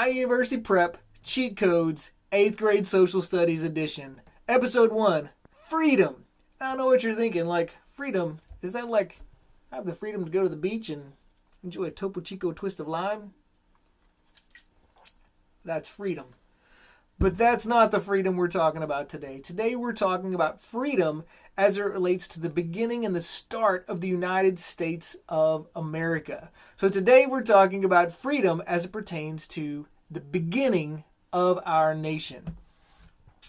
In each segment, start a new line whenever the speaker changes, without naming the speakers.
iUniversity Prep Cheat Codes 8th Grade Social Studies Edition. Episode 1, Freedom. I know what you're thinking, like, freedom, is that like I have the freedom to go to the beach and enjoy a Topo Chico twist of lime? That's freedom. But that's not the freedom we're talking about today. Today we're talking about freedom as it relates to the beginning and the start of the United States of America. So today we're talking about freedom as it pertains to the beginning of our nation.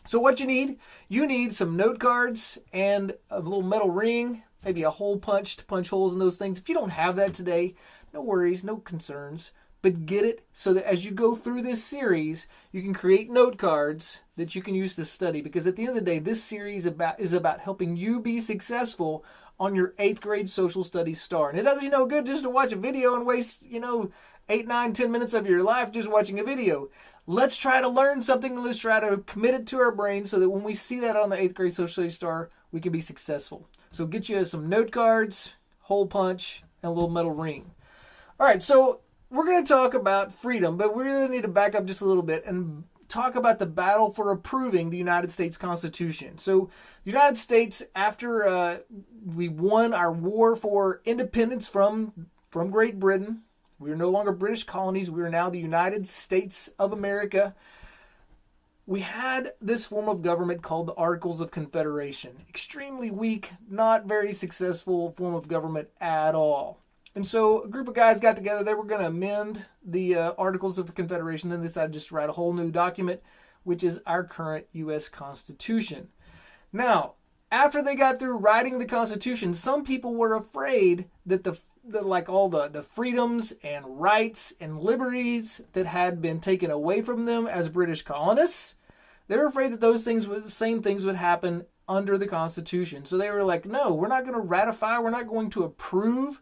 So what you need some note cards and a little metal ring, maybe a hole punch to punch holes in those things. If you don't have that today, no worries, no concerns. But get it so that as you go through this series, you can create note cards that you can use to study. Because at the end of the day, this series is about helping you be successful on your 8th grade social studies STAR. And it doesn't no good just to watch a video and waste, 8, 9, 10 minutes of your life just watching a video. Let's try to learn something and let's try to commit it to our brain so that when we see that on the 8th grade social studies STAR, we can be successful. So get you some note cards, hole punch, and a little metal ring. All right, so we're going to talk about freedom, but we really need to back up just a little bit and talk about the battle for approving the United States Constitution. So the United States, after we won our war for independence from Great Britain, we are no longer British colonies. We are now the United States of America. We had this form of government called the Articles of Confederation. Extremely weak, not very successful form of government at all. And so a group of guys got together. They were going to amend the Articles of the Confederation. Then they decided just to write a whole new document, which is our current U.S. Constitution. Now, after they got through writing the Constitution, some people were afraid that all the freedoms and rights and liberties that had been taken away from them as British colonists, they were afraid that the same things would happen under the Constitution. So they were like, no, we're not going to ratify, we're not going to approve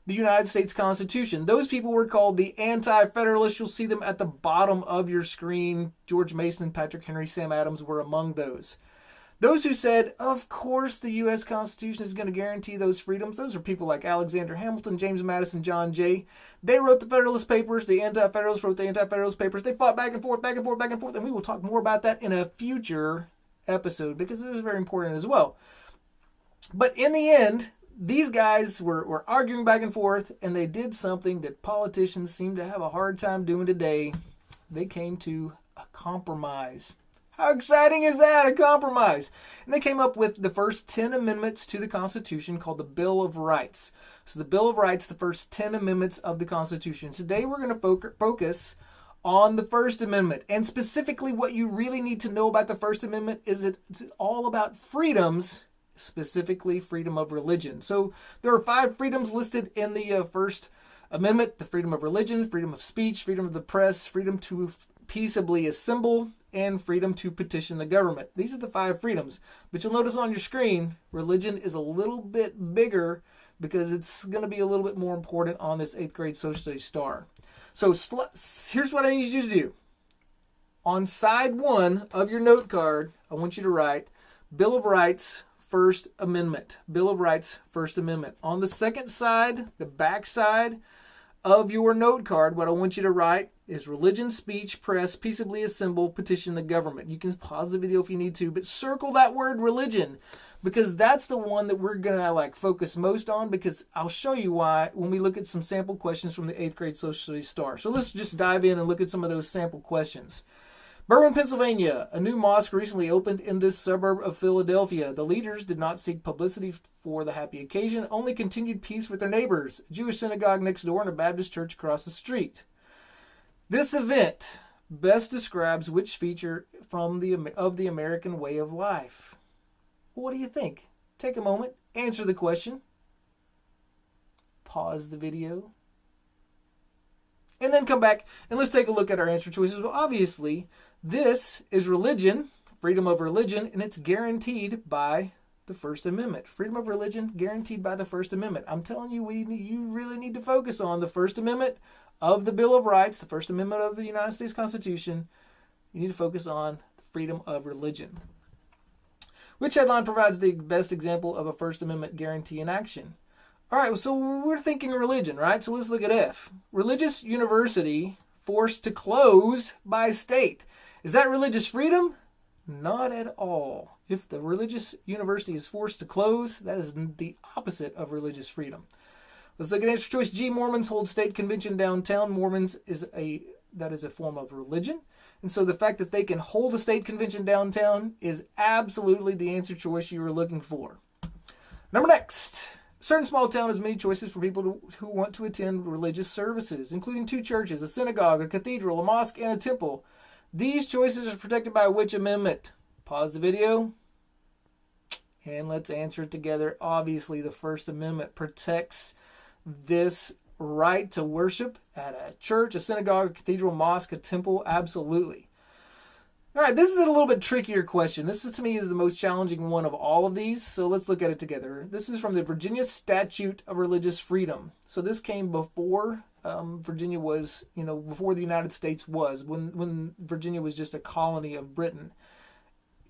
the United States Constitution. Those people were called the Anti-Federalists. You'll see them at the bottom of your screen. George Mason, Patrick Henry, Sam Adams were among those. Those who said, of course, the U.S. Constitution is going to guarantee those freedoms. Those are people like Alexander Hamilton, James Madison, John Jay. They wrote the Federalist Papers. The Anti-Federalists wrote the Anti-Federalist Papers. They fought back and forth, back and forth, back and forth. And we will talk more about that in a future episode because it is very important as well. But in the end, these guys were arguing back and forth, and they did something that politicians seem to have a hard time doing today. They came to a compromise. How exciting is that, a compromise? And they came up with the first 10 amendments to the Constitution called the Bill of Rights. So the Bill of Rights, the first 10 amendments of the Constitution. Today we're going to focus on the First Amendment. And specifically what you really need to know about the First Amendment is that it's all about freedoms, specifically freedom of religion. So there are 5 freedoms listed in the First Amendment: the freedom of religion, freedom of speech, freedom of the press, freedom to peaceably assemble, and freedom to petition the government. These are the 5 freedoms. But you'll notice on your screen, religion is a little bit bigger because it's going to be a little bit more important on this 8th grade social studies STAR. So here's what I need you to do. On side 1 of your note card, I want you to write Bill of Rights, First Amendment. Bill of Rights, First Amendment. On the second side, the back side of your note card, what I want you to write is religion, speech, press, peaceably assemble, petition the government. You can pause the video if you need to, but circle that word religion because that's the one that we're going to focus most on, because I'll show you why when we look at some sample questions from the 8th grade social studies STAR. So let's just dive in and look at some of those sample questions. Berwyn, Pennsylvania. A new mosque recently opened in this suburb of Philadelphia. The leaders did not seek publicity for the happy occasion, only continued peace with their neighbors. A Jewish synagogue next door and a Baptist church across the street. This event best describes which feature of the American way of life. What do you think? Take a moment, answer the question. Pause the video. And then come back and let's take a look at our answer choices. Well, obviously, this is religion, freedom of religion, and it's guaranteed by the First Amendment. Freedom of religion guaranteed by the First Amendment. I'm telling you, you really need to focus on the First Amendment of the Bill of Rights, the First Amendment of the United States Constitution. You need to focus on freedom of religion. Which headline provides the best example of a First Amendment guarantee in action? All right, so we're thinking religion, right? So let's look at F. Religious university forced to close by state. Is that religious freedom? Not at all. If the religious university is forced to close, that is the opposite of religious freedom. Let's look at answer choice G. Mormons hold state convention downtown. Mormons is a form of religion. And so the fact that they can hold a state convention downtown is absolutely the answer choice you were looking for. Number next. A certain small town has many choices for people who want to attend religious services, including 2 churches, a synagogue, a cathedral, a mosque, and a temple. These choices are protected by which amendment? Pause the video and let's answer it together. Obviously, the First Amendment protects this right to worship at a church, a synagogue, a cathedral, mosque, a temple. Absolutely. All right, this is a little bit trickier question. This is, to me, is the most challenging one of all of these. So let's look at it together. This is from the Virginia Statute of Religious Freedom. So this came before Virginia was, before the United States was, when Virginia was just a colony of Britain.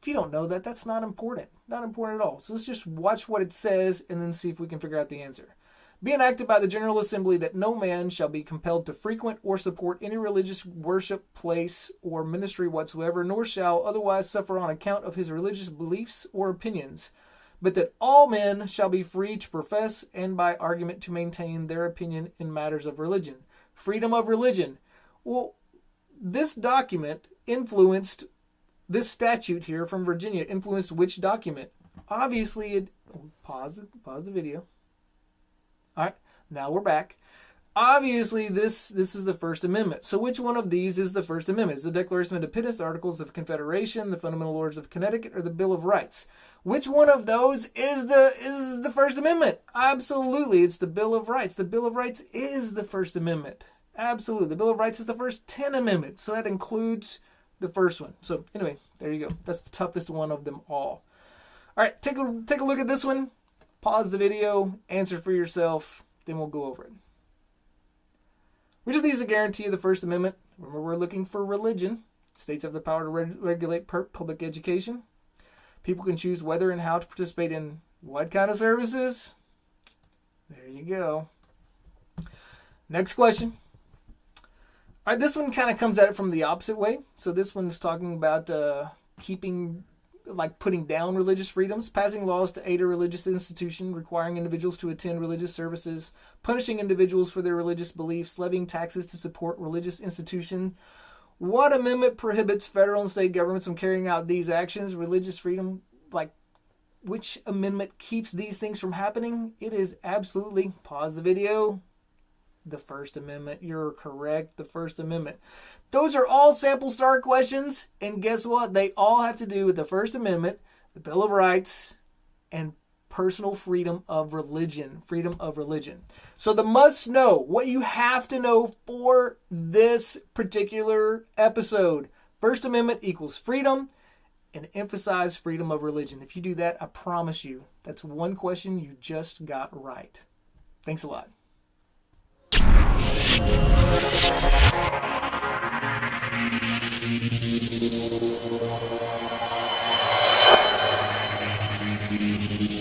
If you don't know that, that's not important. Not important at all. So let's just watch what it says and then see if we can figure out the answer. Be enacted by the General Assembly that no man shall be compelled to frequent or support any religious worship, place, or ministry whatsoever, nor shall otherwise suffer on account of his religious beliefs or opinions, but that all men shall be free to profess and by argument to maintain their opinion in matters of religion. Freedom of religion. Well, this document influenced, this statute here from Virginia influenced which document? Obviously, pause the video. All right, now we're back. Obviously, this is the First Amendment. So which one of these is the First Amendment? Is the Declaration of Independence, the Articles of Confederation, the Fundamental Laws of Connecticut, or the Bill of Rights? Which one of those is the First Amendment? Absolutely, it's the Bill of Rights. The Bill of Rights is the First Amendment. Absolutely. The Bill of Rights is the first 10 amendments, so that includes the first one. So anyway, there you go. That's the toughest one of them all. All right, take a look at this one. Pause the video, answer for yourself, then we'll go over it. Which of these is a guarantee of the First Amendment? Remember, we're looking for religion. States have the power to regulate public education. People can choose whether and how to participate in what kind of services? There you go. Next question. All right, this one kind of comes at it from the opposite way. So this one's talking about putting down religious freedoms, passing laws to aid a religious institution, requiring individuals to attend religious services, punishing individuals for their religious beliefs, levying taxes to support religious institution. What amendment prohibits federal and state governments from carrying out these actions? Religious freedom, which amendment keeps these things from happening? It is absolutely, pause the video, the First Amendment. You're correct, the First Amendment. Those are all sample star questions, and guess what? They all have to do with the First Amendment, the Bill of Rights, and personal freedom of religion. Freedom of religion. So the must know, what you have to know for this particular episode. First Amendment equals freedom, and emphasize freedom of religion. If you do that, I promise you, that's one question you just got right. Thanks a lot. Thank you.